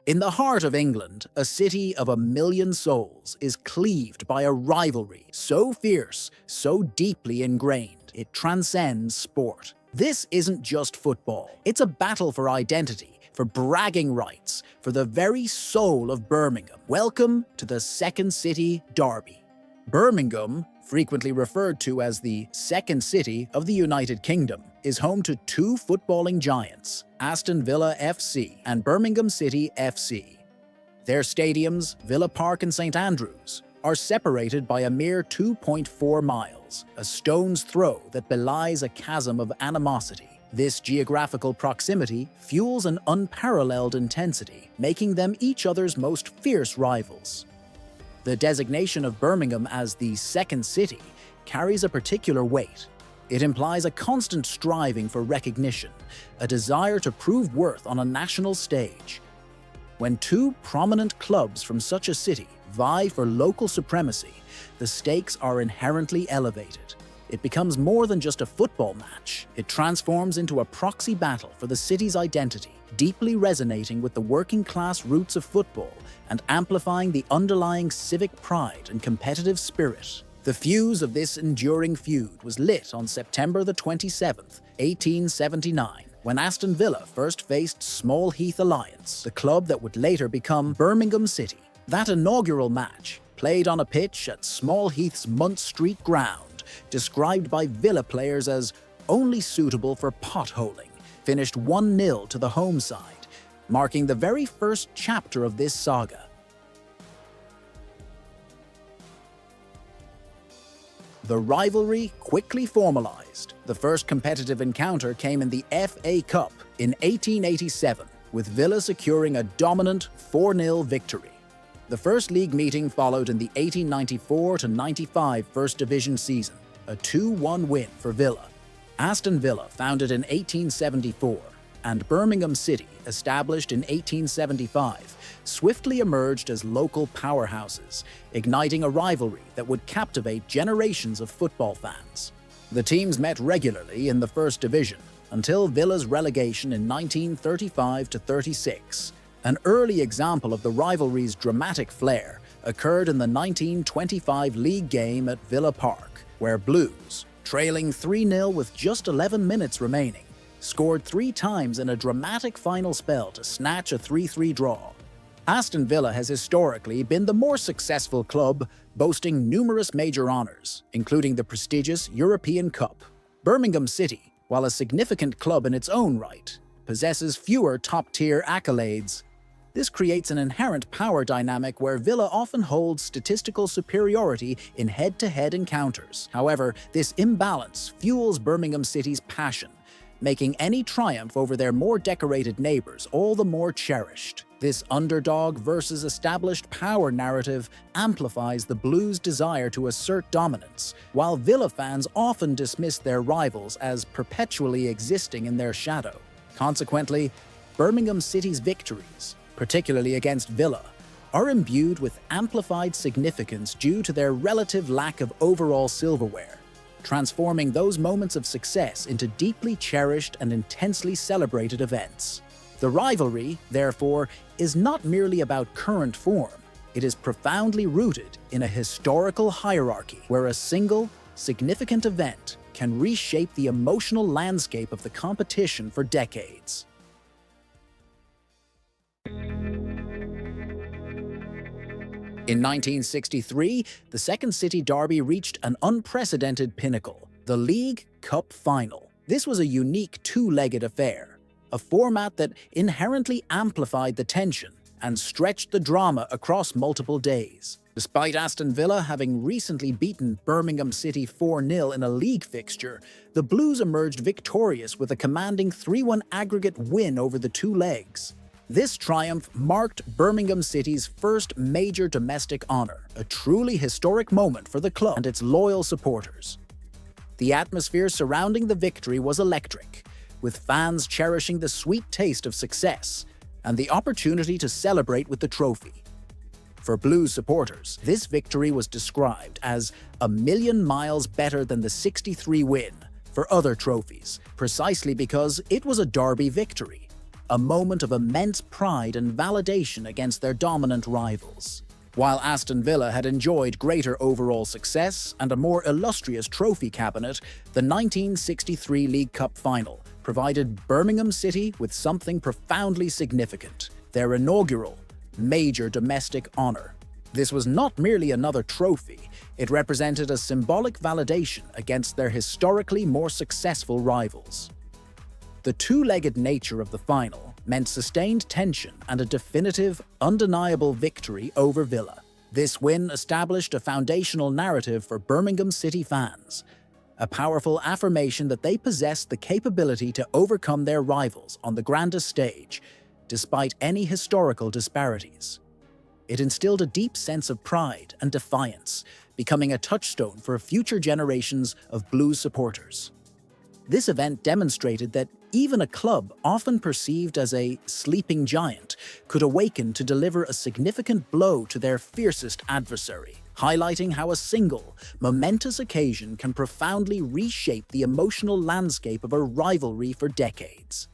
In the heart of England, a city of 1 million souls is cleaved by a rivalry so fierce, so deeply ingrained, it transcends sport. This isn't just football. It's a battle for identity, for bragging rights, for the very soul of Birmingham. Welcome to the Second City Derby. Birmingham, frequently referred to as the Second City of the United Kingdom, is home to two footballing giants, Aston Villa FC and Birmingham City FC. Their stadiums, Villa Park and St Andrews, are separated by a mere 2.4 miles, a stone's throw that belies a chasm of animosity. This geographical proximity fuels an unparalleled intensity, making them each other's most fierce rivals. The designation of Birmingham as the Second City carries a particular weight. It implies a constant striving for recognition, a desire to prove worth on a national stage. When two prominent clubs from such a city vie for local supremacy, the stakes are inherently elevated. It becomes more than just a football match. It transforms into a proxy battle for the city's identity, deeply resonating with the working-class roots of football and amplifying the underlying civic pride and competitive spirit. The fuse of this enduring feud was lit on September the 27th, 1879, when Aston Villa first faced Small Heath Alliance, the club that would later become Birmingham City. That inaugural match, played on a pitch at Small Heath's Munt Street ground, described by Villa players as only suitable for potholing, finished 1-0 to the home side, marking the very first chapter of this saga. The rivalry quickly formalized. The first competitive encounter came in the FA Cup in 1887, with Villa securing a dominant 4-0 victory. The first league meeting followed in the 1894-95 First Division season, a 2-1 win for Villa. Aston Villa, founded in 1874, and Birmingham City, established in 1875, swiftly emerged as local powerhouses, igniting a rivalry that would captivate generations of football fans. The teams met regularly in the First Division until Villa's relegation in 1935-36. An early example of the rivalry's dramatic flair occurred in the 1925 league game at Villa Park, where Blues, trailing 3-0 with just 11 minutes remaining, scored 3 times in a dramatic final spell to snatch a 3-3 draw. Aston Villa has historically been the more successful club, boasting numerous major honours, including the prestigious European Cup. Birmingham City, while a significant club in its own right, possesses fewer top-tier accolades. This creates an inherent power dynamic where Villa often holds statistical superiority in head-to-head encounters. However, this imbalance fuels Birmingham City's passion, making any triumph over their more decorated neighbours all the more cherished. This underdog versus established power narrative amplifies the Blues' desire to assert dominance, while Villa fans often dismiss their rivals as perpetually existing in their shadow. Consequently, Birmingham City's victories, particularly against Villa, are imbued with amplified significance due to their relative lack of overall silverware, transforming those moments of success into deeply cherished and intensely celebrated events. The rivalry, therefore, is not merely about current form. It is profoundly rooted in a historical hierarchy where a single, significant event can reshape the emotional landscape of the competition for decades. In 1963, the Second City Derby reached an unprecedented pinnacle, the League Cup Final. This was a unique two-legged affair, a format that inherently amplified the tension and stretched the drama across multiple days. Despite Aston Villa having recently beaten Birmingham City 4-0 in a league fixture, the Blues emerged victorious with a commanding 3-1 aggregate win over the two legs. This triumph marked Birmingham City's first major domestic honour, a truly historic moment for the club and its loyal supporters. The atmosphere surrounding the victory was electric, with fans cherishing the sweet taste of success and the opportunity to celebrate with the trophy. For Blues supporters, this victory was described as 1,000,000 miles better than the 63 win for other trophies, precisely because it was a derby victory. a moment of immense pride and validation against their dominant rivals. While Aston Villa had enjoyed greater overall success and a more illustrious trophy cabinet, the 1963 League Cup final provided Birmingham City with something profoundly significant: their inaugural, major domestic honour. This was not merely another trophy, it represented a symbolic validation against their historically more successful rivals. The two-legged nature of the final meant sustained tension and a definitive, undeniable victory over Villa. This win established a foundational narrative for Birmingham City fans, a powerful affirmation that they possessed the capability to overcome their rivals on the grandest stage, despite any historical disparities. It instilled a deep sense of pride and defiance, becoming a touchstone for future generations of Blues supporters. This event demonstrated that even a club often perceived as a sleeping giant could awaken to deliver a significant blow to their fiercest adversary, highlighting how a single, momentous occasion can profoundly reshape the emotional landscape of a rivalry for decades.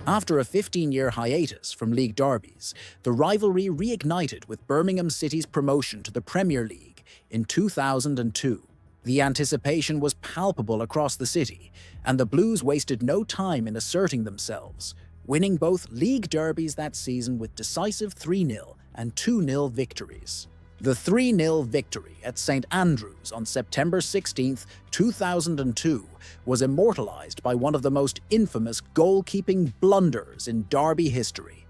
After a 15-year hiatus from league derbies, the rivalry reignited with Birmingham City's promotion to the Premier League in 2002. The anticipation was palpable across the city, and the Blues wasted no time in asserting themselves, winning both league derbies that season with decisive 3-0 and 2-0 victories. The 3-0 victory at St Andrews on September 16, 2002 was immortalised by one of the most infamous goalkeeping blunders in derby history.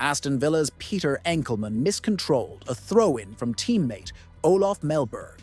Aston Villa's Peter Enckelman miscontrolled a throw-in from teammate Olof Mellberg,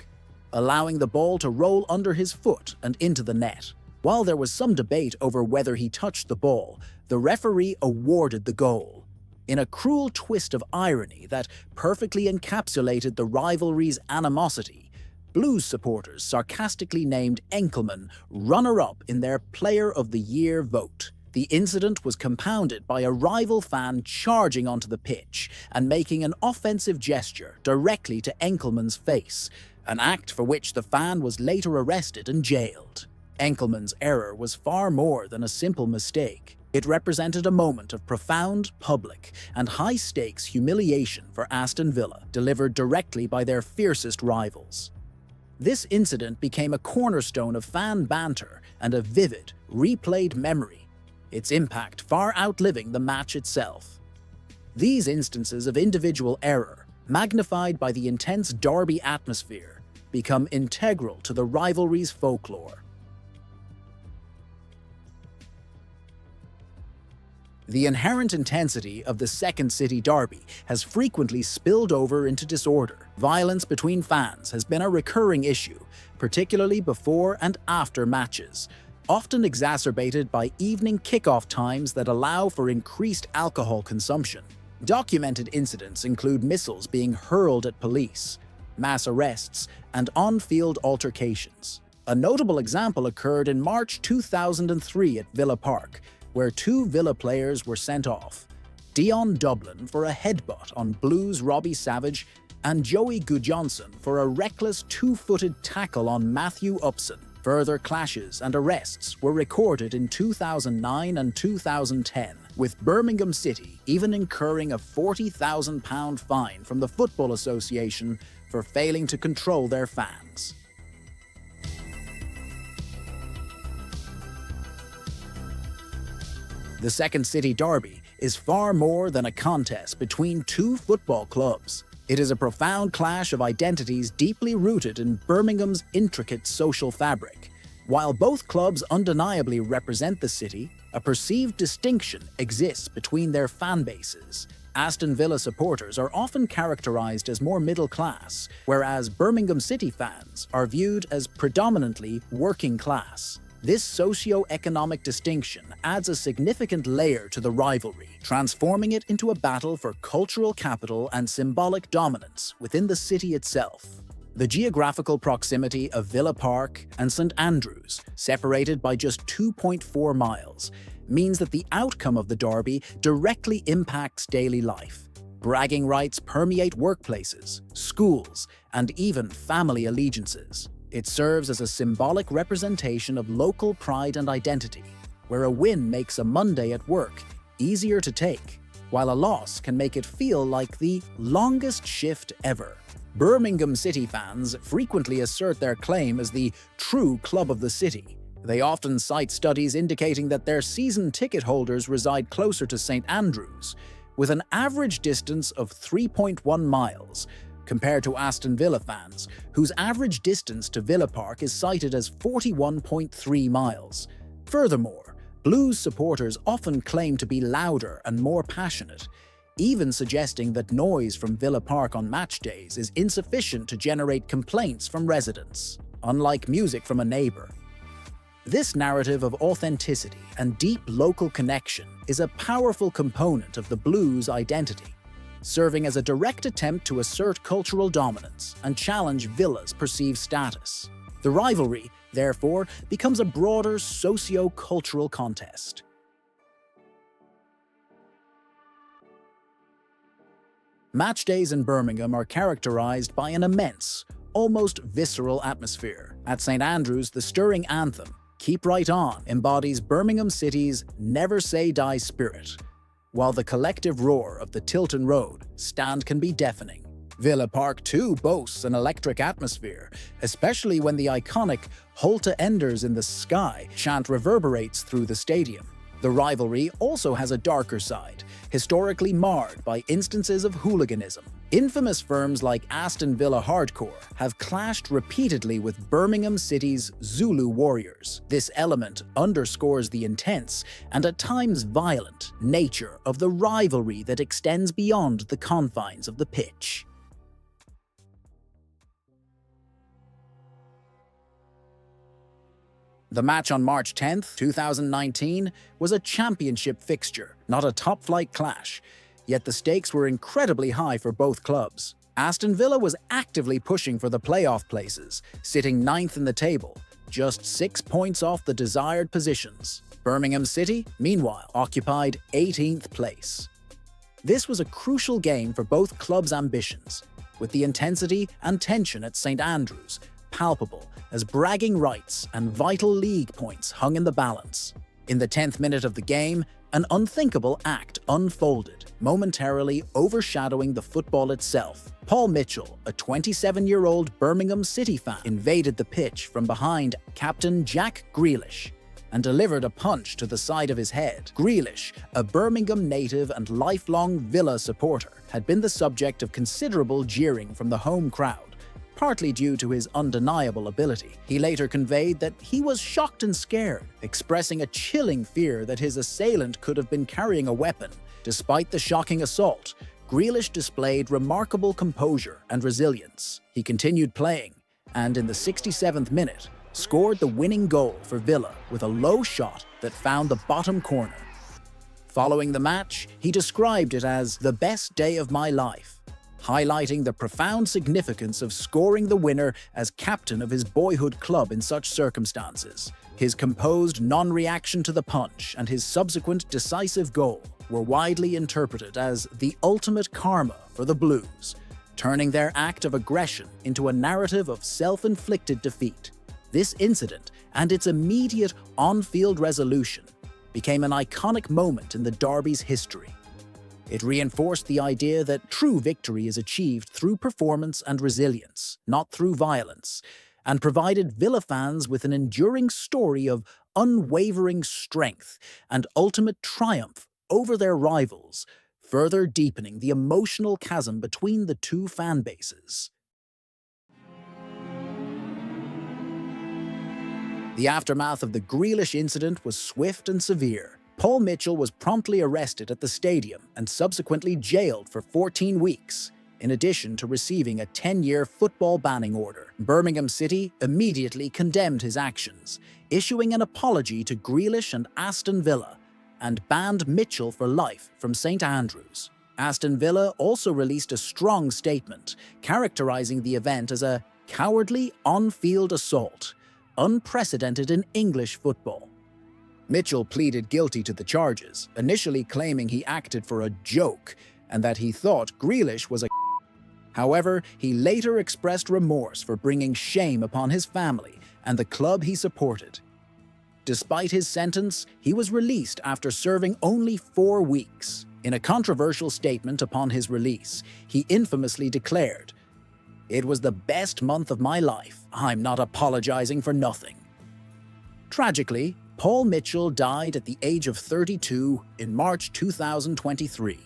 allowing the ball to roll under his foot and into the net. While there was some debate over whether he touched the ball, the referee awarded the goal. In a cruel twist of irony that perfectly encapsulated the rivalry's animosity, Blues supporters sarcastically named Enckelman runner-up in their Player of the Year vote. The incident was compounded by a rival fan charging onto the pitch and making an offensive gesture directly to Enckelman's face, an act for which the fan was later arrested and jailed. Enckelman's error was far more than a simple mistake. It represented a moment of profound, public, and high-stakes humiliation for Aston Villa, delivered directly by their fiercest rivals. This incident became a cornerstone of fan banter and a vivid, replayed memory, its impact far outliving the match itself. These instances of individual error, magnified by the intense derby atmosphere, become integral to the rivalry's folklore. The inherent intensity of the Second City derby has frequently spilled over into disorder. Violence between fans has been a recurring issue, particularly before and after matches, often exacerbated by evening kickoff times that allow for increased alcohol consumption. Documented incidents include missiles being hurled at police, mass arrests, and on-field altercations. A notable example occurred in March 2003 at Villa Park, where two Villa players were sent off: Dion Dublin for a headbutt on Blues Robbie Savage and Joey Gudjonsson for a reckless two-footed tackle on Matthew Upson. Further clashes and arrests were recorded in 2009 and 2010, with Birmingham City even incurring a £40,000 fine from the Football Association for failing to control their fans. The Second City derby is far more than a contest between two football clubs. It is a profound clash of identities deeply rooted in Birmingham's intricate social fabric. While both clubs undeniably represent the city, a perceived distinction exists between their fan bases. Aston Villa supporters are often characterized as more middle class, whereas Birmingham City fans are viewed as predominantly working class. This socio-economic distinction adds a significant layer to the rivalry, transforming it into a battle for cultural capital and symbolic dominance within the city itself. The geographical proximity of Villa Park and St Andrews, separated by just 2.4 miles, means that the outcome of the derby directly impacts daily life. Bragging rights permeate workplaces, schools, and even family allegiances. It serves as a symbolic representation of local pride and identity, where a win makes a Monday at work easier to take, while a loss can make it feel like the longest shift ever. Birmingham City fans frequently assert their claim as the true club of the city. They often cite studies indicating that their season ticket holders reside closer to St Andrews, with an average distance of 3.1 miles, compared to Aston Villa fans, whose average distance to Villa Park is cited as 41.3 miles. Furthermore, Blues supporters often claim to be louder and more passionate, even suggesting that noise from Villa Park on match days is insufficient to generate complaints from residents, unlike music from a neighbour. This narrative of authenticity and deep local connection is a powerful component of the Blues' identity, serving as a direct attempt to assert cultural dominance and challenge Villa's perceived status. The rivalry, therefore, becomes a broader socio-cultural contest. Match days in Birmingham are characterized by an immense, almost visceral atmosphere. At St Andrews, the stirring anthem, "Keep Right On," embodies Birmingham City's never say die spirit, while the collective roar of the Tilton Road stand can be deafening. Villa Park too boasts an electric atmosphere, especially when the iconic "Holta Enders in the Sky" chant reverberates through the stadium. The rivalry also has a darker side, historically marred by instances of hooliganism. Infamous firms like Aston Villa Hardcore have clashed repeatedly with Birmingham City's Zulu Warriors. This element underscores the intense, and at times violent, nature of the rivalry that extends beyond the confines of the pitch. The match on March 10, 2019, was a championship fixture, not a top-flight clash, yet the stakes were incredibly high for both clubs. Aston Villa was actively pushing for the playoff places, sitting 9th in the table, just 6 points off the desired positions. Birmingham City, meanwhile, occupied 18th place. This was a crucial game for both clubs' ambitions, with the intensity and tension at St Andrews palpable as bragging rights and vital league points hung in the balance. In the 10th minute of the game, an unthinkable act unfolded, momentarily overshadowing the football itself. Paul Mitchell, a 27-year-old Birmingham City fan, invaded the pitch from behind captain Jack Grealish and delivered a punch to the side of his head. Grealish, a Birmingham native and lifelong Villa supporter, had been the subject of considerable jeering from the home crowd, partly due to his undeniable ability. He later conveyed that he was shocked and scared, expressing a chilling fear that his assailant could have been carrying a weapon. Despite the shocking assault, Grealish displayed remarkable composure and resilience. He continued playing, and in the 67th minute, scored the winning goal for Villa with a low shot that found the bottom corner. Following the match, he described it as the best day of my life, highlighting the profound significance of scoring the winner as captain of his boyhood club in such circumstances. His composed non-reaction to the punch and his subsequent decisive goal were widely interpreted as the ultimate karma for the Blues, turning their act of aggression into a narrative of self-inflicted defeat. This incident and its immediate on-field resolution became an iconic moment in the derby's history. It reinforced the idea that true victory is achieved through performance and resilience, not through violence, and provided Villa fans with an enduring story of unwavering strength and ultimate triumph over their rivals, further deepening the emotional chasm between the two fan bases. The aftermath of the Grealish incident was swift and severe. Paul Mitchell was promptly arrested at the stadium and subsequently jailed for 14 weeks, in addition to receiving a 10-year football banning order. Birmingham City immediately condemned his actions, issuing an apology to Grealish and Aston Villa, and banned Mitchell for life from St Andrews. Aston Villa also released a strong statement, characterizing the event as a cowardly on-field assault, unprecedented in English football. Mitchell pleaded guilty to the charges, initially claiming he acted for a joke and that he thought Grealish was a However, he later expressed remorse for bringing shame upon his family and the club he supported. Despite his sentence, he was released after serving only 4 weeks. In a controversial statement upon his release, he infamously declared, "It was the best month of my life. I'm not apologizing for nothing." Tragically, Paul Mitchell died at the age of 32 in March 2023.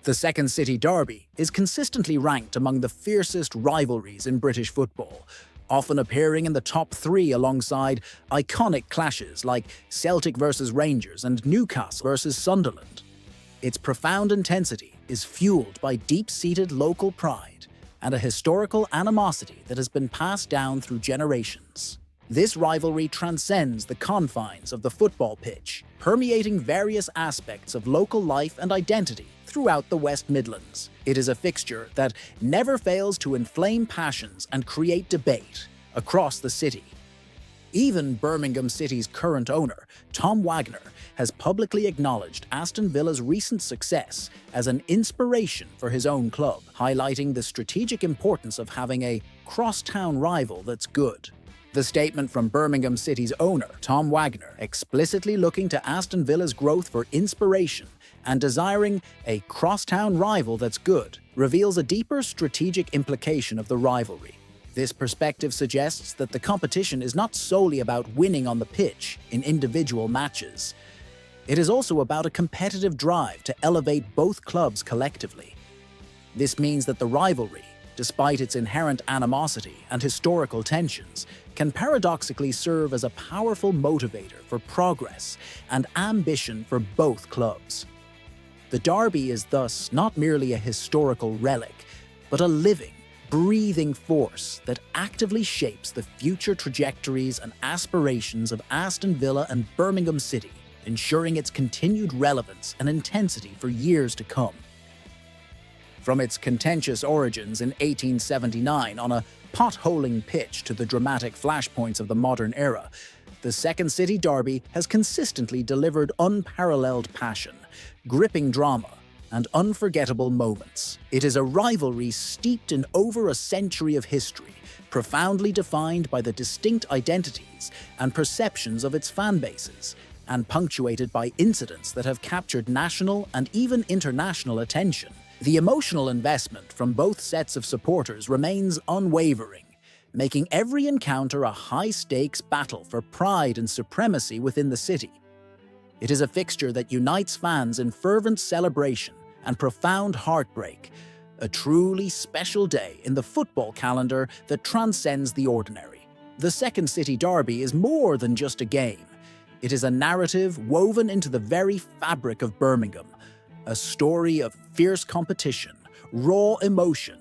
The Second City Derby is consistently ranked among the fiercest rivalries in British football, often appearing in the top 3 alongside iconic clashes like Celtic versus Rangers and Newcastle versus Sunderland. Its profound intensity is fueled by deep-seated local pride and a historical animosity that has been passed down through generations. This rivalry transcends the confines of the football pitch, permeating various aspects of local life and identity throughout the West Midlands. It is a fixture that never fails to inflame passions and create debate across the city. Even Birmingham City's current owner, Tom Wagner, has publicly acknowledged Aston Villa's recent success as an inspiration for his own club, highlighting the strategic importance of having a cross-town rival that's good. The statement from Birmingham City's owner, Tom Wagner, explicitly looking to Aston Villa's growth for inspiration and desiring a crosstown rival that's good, reveals a deeper strategic implication of the rivalry. This perspective suggests that the competition is not solely about winning on the pitch in individual matches. It is also about a competitive drive to elevate both clubs collectively. This means that the rivalry, despite its inherent animosity and historical tensions, can paradoxically serve as a powerful motivator for progress and ambition for both clubs. The derby is thus not merely a historical relic, but a living, breathing force that actively shapes the future trajectories and aspirations of Aston Villa and Birmingham City, ensuring its continued relevance and intensity for years to come. From its contentious origins in 1879 on a potholing pitch to the dramatic flashpoints of the modern era, the Second City Derby has consistently delivered unparalleled passion, gripping drama, and unforgettable moments. It is a rivalry steeped in over a century of history, profoundly defined by the distinct identities and perceptions of its fanbases, and punctuated by incidents that have captured national and even international attention. The emotional investment from both sets of supporters remains unwavering, making every encounter a high-stakes battle for pride and supremacy within the city. It is a fixture that unites fans in fervent celebration and profound heartbreak, a truly special day in the football calendar that transcends the ordinary. The Second City Derby is more than just a game. It is a narrative woven into the very fabric of Birmingham, a story of fierce competition, raw emotion,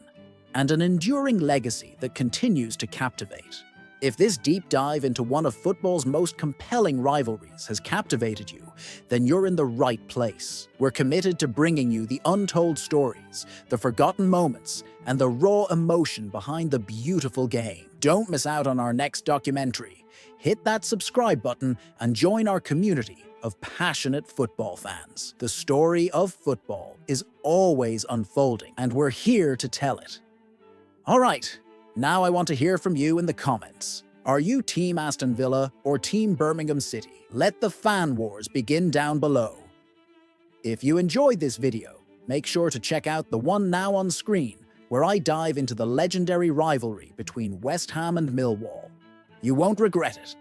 and an enduring legacy that continues to captivate. If this deep dive into one of football's most compelling rivalries has captivated you, then you're in the right place. We're committed to bringing you the untold stories, the forgotten moments, and the raw emotion behind the beautiful game. Don't miss out on our next documentary. Hit that subscribe button and join our community of passionate football fans. The story of football is always unfolding, and we're here to tell it. All right, now I want to hear from you in the comments. Are you Team Aston Villa or Team Birmingham City? Let the fan wars begin down below. If you enjoyed this video, make sure to check out the one now on screen, where I dive into the legendary rivalry between West Ham and Millwall. You won't regret it.